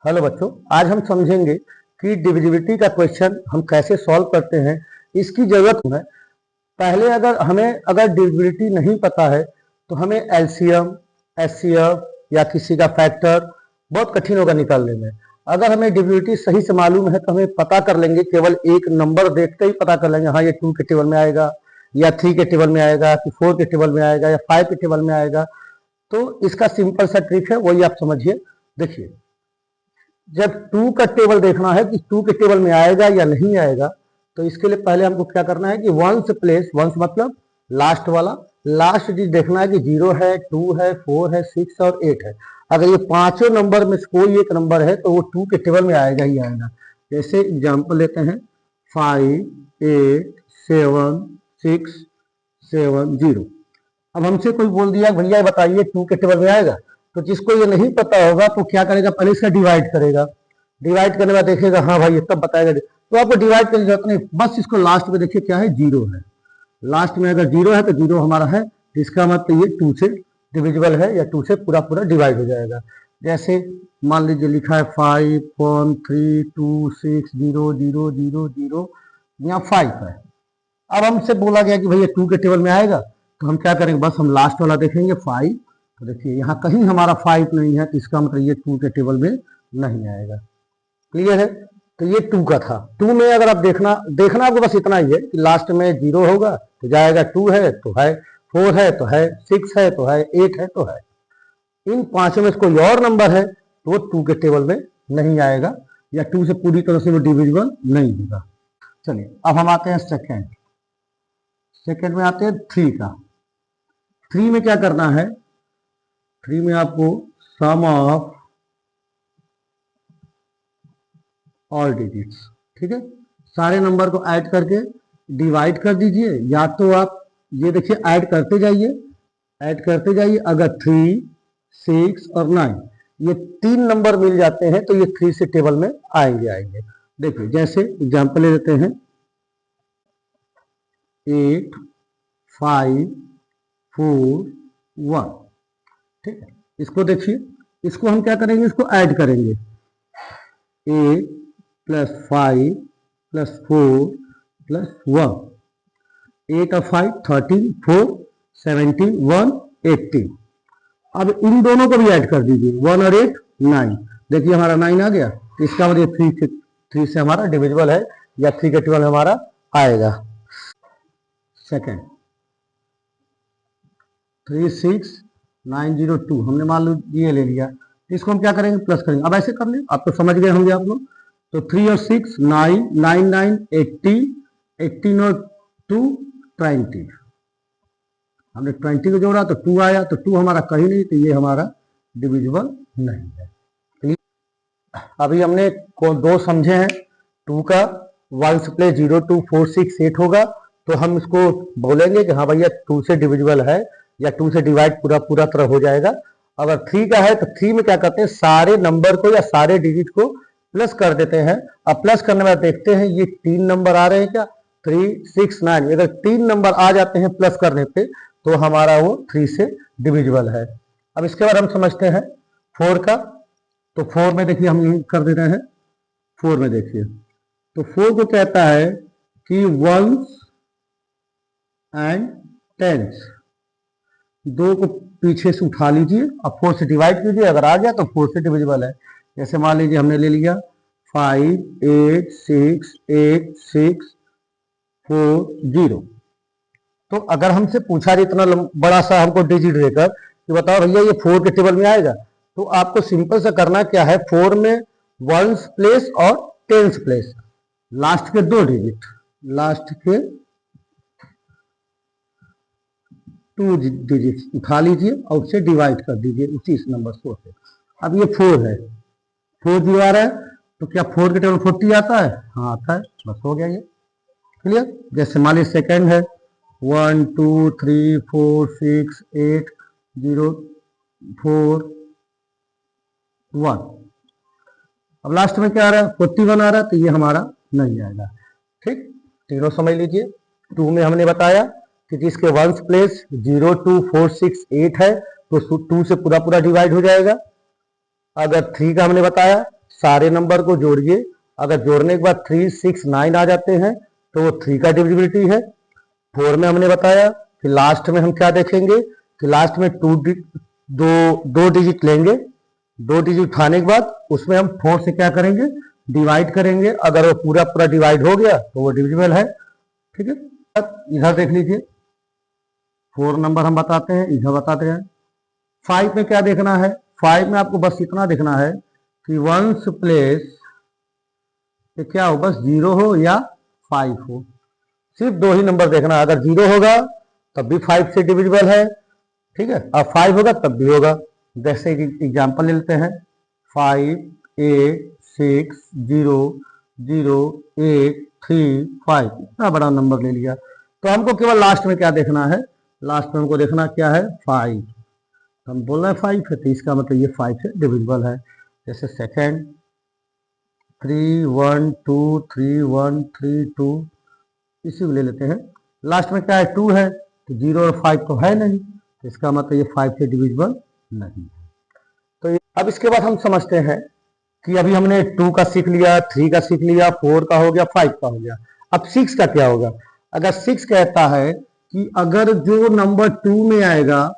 Hello बच्चों, आज हम समझेंगे कि डिविजिबिलिटी का क्वेश्चन हम कैसे सॉल्व करते हैं। इसकी जरूरत है। पहले अगर डिविजिबिलिटी नहीं पता है तो हमें एलसीएम, एचसीएफ या किसी का फैक्टर बहुत कठिन होगा निकालने में। अगर हमें डिविजिबिलिटी सही से मालूम है तो हमें पता कर लेंगे, केवल एक नंबर देखते ही पता कर लेंगे, हाँ ये 2 के टेबल में आएगा या 3 के टेबल में आएगा कि 4 के टेबल में आएगा या 5 के टेबल में आएगा। तो इसका सिंपल सा ट्रिक है, वही आप समझिए। देखिए, जब 2 का टेबल देखना है कि 2 के टेबल में आएगा या नहीं आएगा, तो इसके लिए पहले हमको क्या करना है कि वंस प्लेस, वंस मतलब लास्ट वाला, लास्ट डिजिट देखना है कि 0 है, 2 है, 4 है, 6 और 8 है। अगर ये पांचों नंबर में से कोई एक नंबर है तो वो 2 के टेबल में आएगा ही आएगा। जैसे एग्जाम्पल लेते हैं 5, 8, 7, 6, 7, 0। अब हमसे कोई बोल दिया भैया बताइए 2 के टेबल में आएगा, तो जिसको ये नहीं पता होगा तो क्या करेगा, पहले इसका डिवाइड करेगा। डिवाइड करने के बाद देखेगा हाँ भाई ये तब बताएगा। तो आपको डिवाइड करने की जरूरत नहीं, बस इसको लास्ट में देखिए क्या है, 0 है। लास्ट में अगर 0 है तो 0 हमारा है, इसका मतलब ये 2 से डिविजिबल है या 2 से पूरा पूरा डिवाइड हो जाएगा। जैसे मान लीजिए लिखा है 5, 1, 3, 2, 6, 0, 0, 0, 0, यहाँ 5 है। अब हमसे बोला गया कि भैया 2 के टेबल में आएगा, तो हम क्या करेंगे, बस हम लास्ट वाला देखेंगे 5। तो देखिए यहाँ कहीं हमारा 5 नहीं है, तो इसका मतलब ये 2 के टेबल में नहीं आएगा। क्लियर है? तो ये 2 का था। 2 में अगर आप देखना आपको बस इतना ही है कि लास्ट में 0 होगा तो जाएगा, 2 है तो है, 4 है तो है, 6 है तो है, 8 है तो है। इन पांचों में से कोई और नंबर है तो वो 2 के टेबल में नहीं आएगा या 2 से पूरी तरह से वो डिविजिबल नहीं होगा। चलिए अब हम आते हैं सेकेंड में आते हैं 3 का। 3 में क्या करना है, 3 में आपको सम ऑफ ऑल डिजिट्स, ठीक है, सारे नंबर को ऐड करके डिवाइड कर दीजिए। या तो आप ये देखिए ऐड करते जाइए। अगर 3, 6 और 9 ये 3 नंबर मिल जाते हैं तो ये 3 से टेबल में आएंगे। देखिए जैसे एग्जांपल ले लेते हैं 8, 5, 4, 1, ठीक है। इसको देखिए, इसको हम क्या करेंगे, इसको ऐड करेंगे। 8 प्लस 5 प्लस 4 प्लस 1, 8 और 5 13, 4 17, 1 18। अब इन दोनों को भी ऐड कर दीजिए, 1 और 8 9। देखिए हमारा 9 आ गया, इसका मतलब 3 से हमारा डिविजिबल है या 3 के टेबल हमारा आएगा। सेकेंड 3, 6, 9, 0, 2 हमने मान लो ये ले लिया, इसको हम क्या करेंगे, प्लस करेंगे। अब ऐसे कर लें, आप तो समझ गए होंगे आप लोग। तो 3 और 6 9, 9, 9 80, 18 और 2 20। हमने 20 को जोड़ा तो 2 आया, तो 2 हमारा कहीं नहीं, तो ये हमारा डिविजिबल नहीं है। अभी हमने 2 समझे हैं। 2 का वंस प्लेस 0, 2, 4, 6, 8 होगा, तो हम इसको बोलेंगे कि हाँ भैया 2 से डिविजिबल है या 2 से डिवाइड पूरा तरह हो जाएगा। अगर 3 का है तो 3 में क्या करते हैं, सारे नंबर को या सारे डिजिट को प्लस कर देते हैं। अब प्लस करने में देखते हैं ये 3 नंबर आ रहे हैं क्या, 3, 6, 9। अगर 3 नंबर आ जाते हैं प्लस करने पे तो हमारा वो 3 से डिविजिबल है। अब इसके बाद हम समझते हैं 4 का। तो 4 में देखिए हम कर दे रहे हैं, 4 में देखिए तो 4 को कहता है कि वंस एंड टेंस, 2 को पीछे से उठा लीजिए और 4 से डिवाइड कीजिए, अगर आ गया तो 4 से डिविजिबल है। जैसे मान लीजिए हमने ले लिया 5, 8, 6, 8, 6, 4, 0। तो अगर हमसे पूछा इतना बड़ा सा हमको डिजिट देकर कि बताओ भैया ये 4 के टेबल में आएगा, तो आपको सिंपल सा करना क्या है, 4 में वंस प्लेस और टेंस प्लेस, लास्ट के 2 डिजिट, लास्ट के 2 डिजिट उठा लीजिए और उससे डिवाइड कर दीजिए उसी नंबर 4 से। अब ये 4 है, 4 0 आ रहा है, तो क्या 4 के टेबल 40 आता है? हाँ आता है, बस हो गया ये। क्लियर? जैसे मान लीजिए सेकेंड है 1, 2, 3, 4, 6, 8, 0, 4, 1। अब लास्ट में क्या आ रहा है, 41 आ रहा है, तो ये हमारा नहीं आएगा। ठीक, तीनों समझ लीजिए। 2 में हमने बताया कि जिसके वंस प्लेस 0, 2, 4, 6, 8 है तो 2 से पूरा डिवाइड हो जाएगा। अगर 3 का हमने बताया सारे नंबर को जोड़िए, अगर जोड़ने के बाद 3, 6, 9 आ जाते हैं तो वो 3 का डिविजिबिलिटी है। 4 में हमने बताया। फिर लास्ट में हम क्या देखेंगे कि लास्ट में दो डिजिट लेंगे, 2 डिजिट उठाने के बाद उसमें हम 4 से क्या करेंगे, डिवाइड करेंगे। अगर वो पूरा पूरा डिवाइड हो गया तो वो डिविजिबल है। ठीक है, इधर देख लीजिए, 4 नंबर हम बताते हैं, इधर बताते हैं। 5 में क्या देखना है, 5 में आपको बस इतना देखना है कि वंस प्लेस क्या हो, बस 0 हो या 5 हो, सिर्फ 2 ही नंबर देखना है। अगर 0 होगा तब भी 5 से डिविजिबल है, ठीक है, और 5 होगा तब भी होगा। जैसे एग्जाम्पल ले लेते हैं, 5, 8, 6, 0, 0, 8, 3, 5, इतना बड़ा नंबर ले लिया। तो हमको केवल लास्ट में क्या देखना है, लास्ट में हमको देखना क्या है, 5। हम बोल रहे हैं 5 है तो इसका मतलब ये 5 से डिविजिबल है। जैसे सेकेंड 3, 1, 2, 3, 1, 3, 2, इसी को ले लेते हैं। लास्ट में क्या है, 2 है, तो 0 और 5 तो है नहीं, तो इसका मतलब ये 5 से डिविजिबल नहीं है। तो अब इसके बाद हम समझते हैं कि अभी हमने 2 का सीख लिया, 3 का सीख लिया, 4 का हो गया, 5 का हो गया। अब 6 का क्या होगा। अगर 6 कहता है कि अगर जो नंबर 2 में आएगा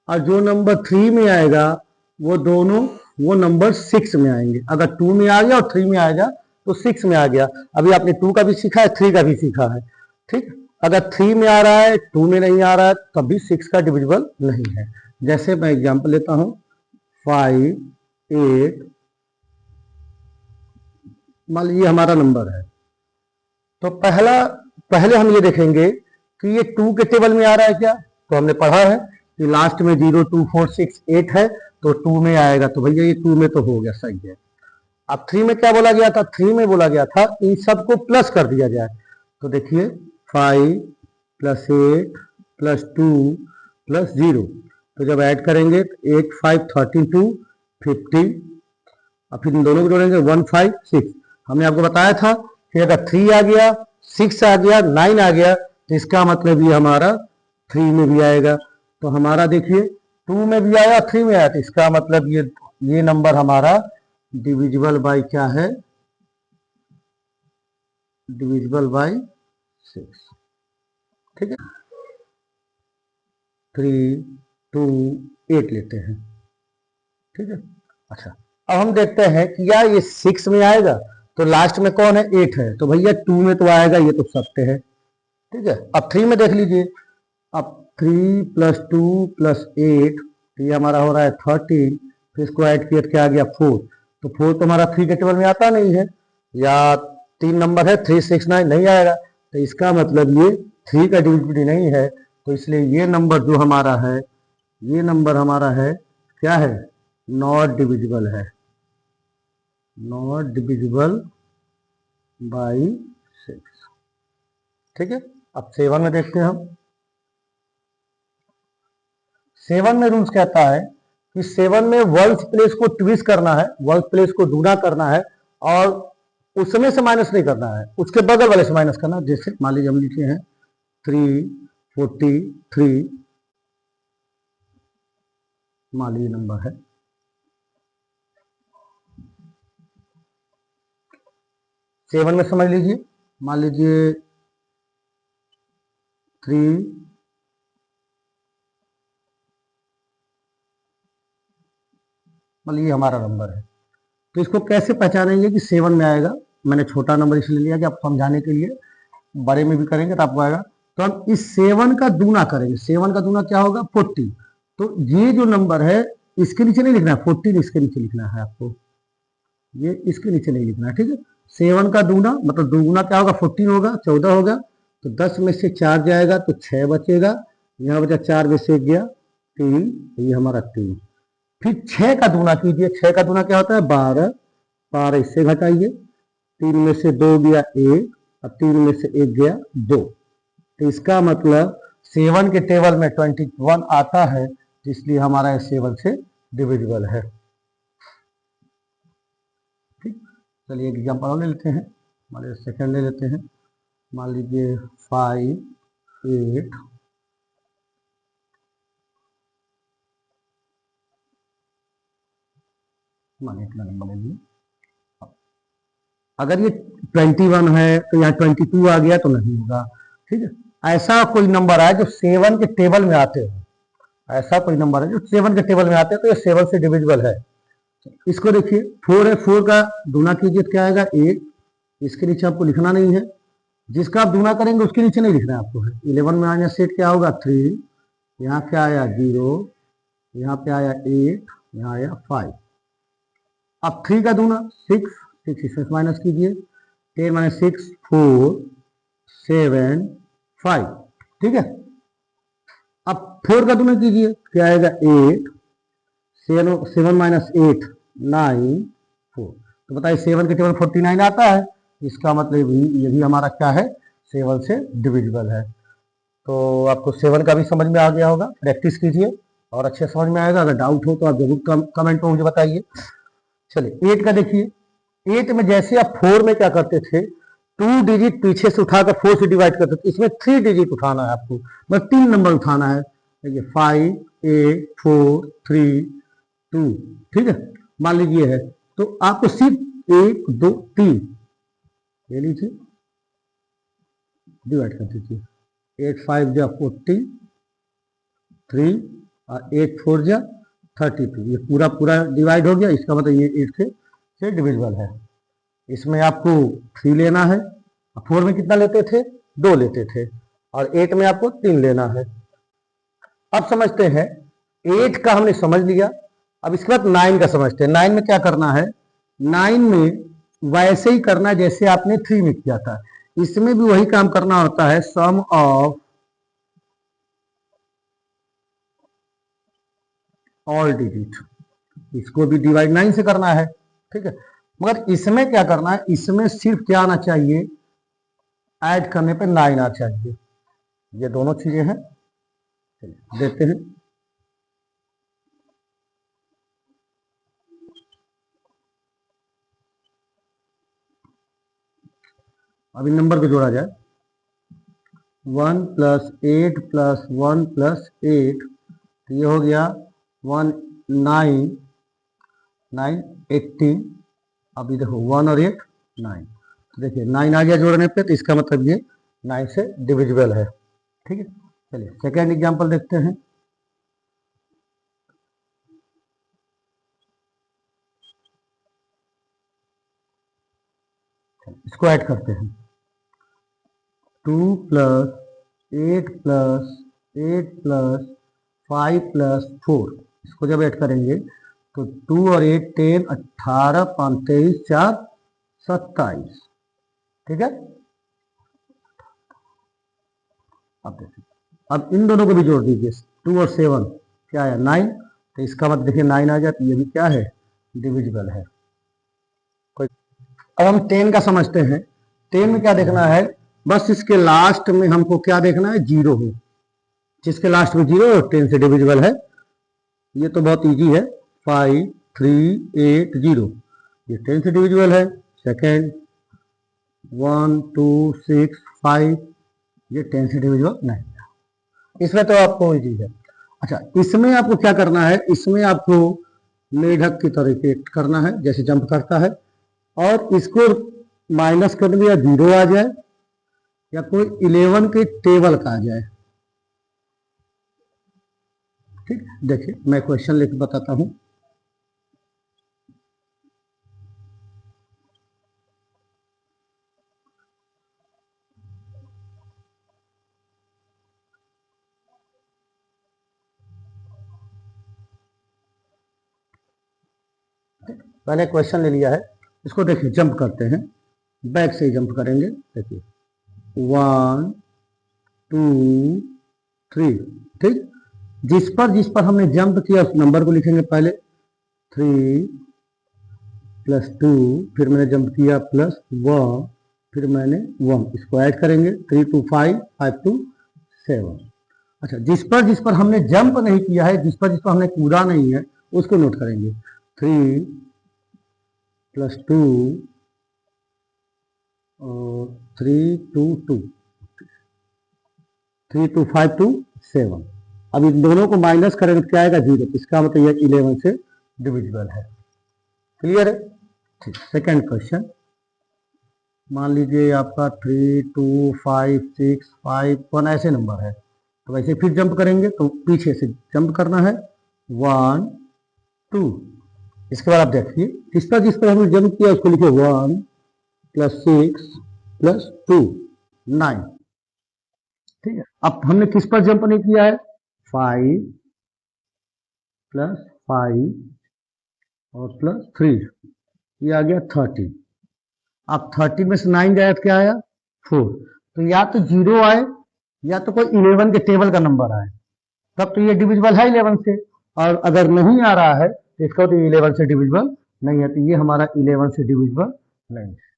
और जो नंबर 3 में आएगा वो दोनों वो नंबर 6 में आएंगे। अगर 2 में आ गया और 3 में आएगा तो 6 में आ गया। अभी आपने 2 का भी सीखा है, 3 का भी सीखा है। ठीक, अगर 3 में आ रहा है, 2 में नहीं आ रहा है, तब भी 6 का डिविजिबल नहीं है। जैसे मैं एग्जांपल लेता हूं, 5, 8, मान लीजिए हमारा नंबर है। तो पहले हम ये देखेंगे कि ये 2 के टेबल में आ रहा है क्या। तो हमने पढ़ा है कि लास्ट में 0, 2, 4, 6, 8 है तो 2 में आएगा, तो भैया ये 2 में तो हो गया, सही है। अब 3 में क्या बोला गया था, 3 में बोला गया था इन सबको प्लस कर दिया जाए। तो देखिए 5 + 8 + 2 + 0, तो जब ऐड करेंगे तो 8, 5, 32, 50, और फिर इन दोनों को जोड़ेंगे 1, 5, 6। हमने आपको बताया था कि अगर 3 आ गया, 6 आ गया, 9 आ गया तो इसका मतलब ये हमारा 3 में भी आएगा। तो हमारा देखिए 2 में भी आया, 3 में आया, तो इसका मतलब ये नंबर हमारा डिविजिबल बाय क्या है, डिविजिबल बाय 6। ठीक है, 3, 2, 8 लेते हैं। ठीक है, अच्छा अब हम देखते हैं कि यार ये 6 में आएगा तो लास्ट में कौन है, 8 है, तो भैया 2 में तो आएगा, ये तो सत्य है। ठीक है, अब 3 में देख लीजिए, अब 3 + 2 + 8, तो ये हमारा हो रहा है 13, फिर इसको ऐड किया क्या आ गया, 4। तो 4 तो हमारा 3 के टेबल में आता नहीं है, या 3 नंबर है, 3, 6, 9 नहीं आएगा, तो इसका मतलब ये 3 का डिविजिबिलिटी नहीं है। तो इसलिए ये नंबर जो हमारा है, ये नंबर हमारा है क्या है, नॉट डिविजिबल है, नॉट डिविजिबल बाई 6। ठीक है, अब 7 में देखते हैं हम। 7 में रूल्स कहता है कि 7 में वर्ल्स प्लेस को ट्विस्ट करना है, वर्ल्स प्लेस को दूना करना है, और उसमें से माइनस नहीं करना है, उसके बगल वाले से माइनस करना है। जैसे मान लीजिए हम लिखे हैं 343, मान लीजिए नंबर है, 7 में समझ लीजिए, मान लीजिए 3, मान लीजिए हमारा नंबर है। तो इसको कैसे पहचानेंगे कि 7 में आएगा। मैंने छोटा नंबर इसलिए लिया कि आप समझाने के लिए, बड़े में भी करेंगे तो आपको आएगा। तो हम इस 7 का दूना करेंगे, 7 का दूना क्या होगा, 40। तो ये जो नंबर है इसके नीचे नहीं लिखना है, 14 इसके नीचे लिखना है आपको, ये इसके नीचे नहीं लिखना है। ठीक है, 7 का दूना मतलब दुगुना क्या होगा, 14 होगा, 14 होगा, तो 10 में से 4 जाएगा तो 6 बचेगा, यहाँ बचा 4 में से गया 3, तो ये हमारा 3। फिर 6 का दूना कीजिए, 6 का दूना क्या होता है, 12, 12 इससे घटाइए, 3 में से 2 गया 1, और 3 में से 1 गया 2, तो इसका मतलब 7 के टेबल में 21 आता है, इसलिए हमारा ये 7 से डिविजिबल है। ठीक, चलिए एक एग्जाम्पल और ले लेते हैं, मान लीजिए सेकेंड ले लेते हैं, मान लीजिए 5, 8, मान लीजिए इतना नंबर ले लीजिए, अगर ये 21 है तो यहाँ 22 आ गया तो नहीं होगा। ठीक है, ऐसा कोई नंबर है जो 7 के टेबल में आते हो, ऐसा कोई नंबर है जो 7 के टेबल में आते हैं तो ये 7 से डिविजिबल है। इसको देखिए 4 है, 4 का गुना कीजिए तो क्या आएगा 8, इसके नीचे आपको लिखना नहीं है, जिसका आप गुना करेंगे उसके नीचे नहीं लिखना है आपको। 11 में आने से क्या होगा 3, यहाँ क्या आया 0, यहाँ पे आया 8, यहाँ आया 5। अब 3 का दूना 6, 6 इसमें माइनस कीजिए, 10 माइनस 6 4 7 5। ठीक है, अब 4 का दूना कीजिए क्या आएगा 8, 7 माइनस 8 9 4। तो बताइए 7 के टेबल 49 आता है, इसका मतलब ये भी हमारा क्या है 7 से डिविजिबल है। तो आपको 7 का भी समझ में आ गया होगा, प्रैक्टिस कीजिए और अच्छे समझ में आएगा। अगर डाउट हो तो आप जरूर कमेंट में मुझे बताइए। चलिए 8 का देखिए, 8 में जैसे आप 4 में क्या करते थे 2 डिजिट पीछे से उठाकर 4 से डिवाइड करते थे, इसमें 3 डिजिट उठाना है आपको, बस 3 नंबर उठाना है। देखिए 5 8 4 3 2। ठीक है, मान लीजिए है तो आपको सिर्फ 1 2 3 ले लीजिए, डिवाइड कर दीजिए। 8 5 जा 40 3 और 8 4 जा 32। ये पूरा पूरा डिवाइड हो गया, इसका मतलब ये 8 से डिविजिबल है। इसमें आपको 3 लेना है, 4 में कितना लेते थे 2 लेते थे, और 8 में आपको 3 लेना है। अब समझते हैं 8 का हमने समझ लिया, अब इसके बाद 9 का समझते हैं। 9 में क्या करना है, 9 में वैसे ही करना है जैसे आपने 3 में किया था, इसमें भी वही काम करना होता है, सम ऑफ ऑल डिजिट, इसको भी डिवाइड 9 से करना है। ठीक है, मगर इसमें क्या करना है, इसमें सिर्फ क्या आना चाहिए, ऐड करने पे 9 आना चाहिए। ये दोनों चीजें हैं, देखते हैं। अब इन नंबर को जोड़ा जाए, 1 प्लस 8 प्लस 1 प्लस 8, तो ये हो गया 1 9 9 18। अब ये देखो 1 और 8 9, तो देखिए 9 आ गया जोड़ने पे, तो इसका मतलब ये 9 से डिविजिबल है। ठीक है, चलिए सेकेंड एग्जांपल देखते हैं। इसको ऐड करते हैं, 2 प्लस 8 प्लस 8 प्लस 5 प्लस 4, इसको जब ऐड करेंगे तो 2 और 8 10 18 5 23 4 27। ठीक है, अब देखिए, अब इन दोनों को भी जोड़ दीजिए, 2 और 7 क्या आया 9, तो इसका मतलब देखिए 9 आ जाए तो ये भी क्या है डिविजिबल है। अब हम 10 का समझते हैं। 10 में क्या देखना है, बस इसके लास्ट में हमको क्या देखना है 0 हो, जिसके लास्ट में 0 हो 10 से डिविजिबल है। ये तो बहुत इजी है, 5 3 8 0, ये 10 से डिविजिबल है। सेकेंड 1 2 6 5, ये 10 से डिविजिबल नहीं है। इसमें तो आपको इजी है। अच्छा, इसमें आपको क्या करना है, इसमें आपको मेढक की तरीके करना है, जैसे जंप करता है, और इसको माइनस कर दिया 0 आ जाए या कोई 11 के टेबल का आ जाए। ठीक, देखिए मैं क्वेश्चन लिख बताता हूं। मैंने क्वेश्चन ले लिया है, इसको देखिए जंप करते हैं, बैक से ही जंप करेंगे। देखिए 1 2 3, ठीक, जिस पर हमने जंप किया उस नंबर को लिखेंगे पहले, 3 प्लस 2, फिर मैंने जंप किया प्लस 1, फिर मैंने 1, इसको ऐड करेंगे 3 2 5 5 2 7। अच्छा, जिस पर हमने जंप नहीं किया है, जिस पर हमने कूदा नहीं है, उसको नोट करेंगे, 3 प्लस 2 और 3 2 2 3 2 5 2 7। अब इन दोनों को माइनस करेंगे तो क्या आएगा 0, इसका मतलब यह 11 से डिविजिबल है। क्लियर है? ठीक, सेकेंड क्वेश्चन, मान लीजिए आपका 3, 2, 5, 6, 5, 1 ऐसे नंबर है, तो वैसे फिर जंप करेंगे तो पीछे से जंप करना है 1, 2। इसके बाद आप देखिए जिस पर हमने जंप किया उसको लिखिए 1 + 6 + 2 9। ठीक है, अब हमने किस पर जंप नहीं किया है 5 + 5 और +3, ये आ गया 30। अब 30 में से 9 जाए तो क्या आया 4। तो या तो 0 आए या तो कोई 11 के टेबल का नंबर आए, तब तो ये डिविजिबल है 11 से। और अगर नहीं आ रहा है तो इसका तो 11 से डिविजिबल नहीं है, तो ये हमारा 11 से डिविजिबल नहीं है।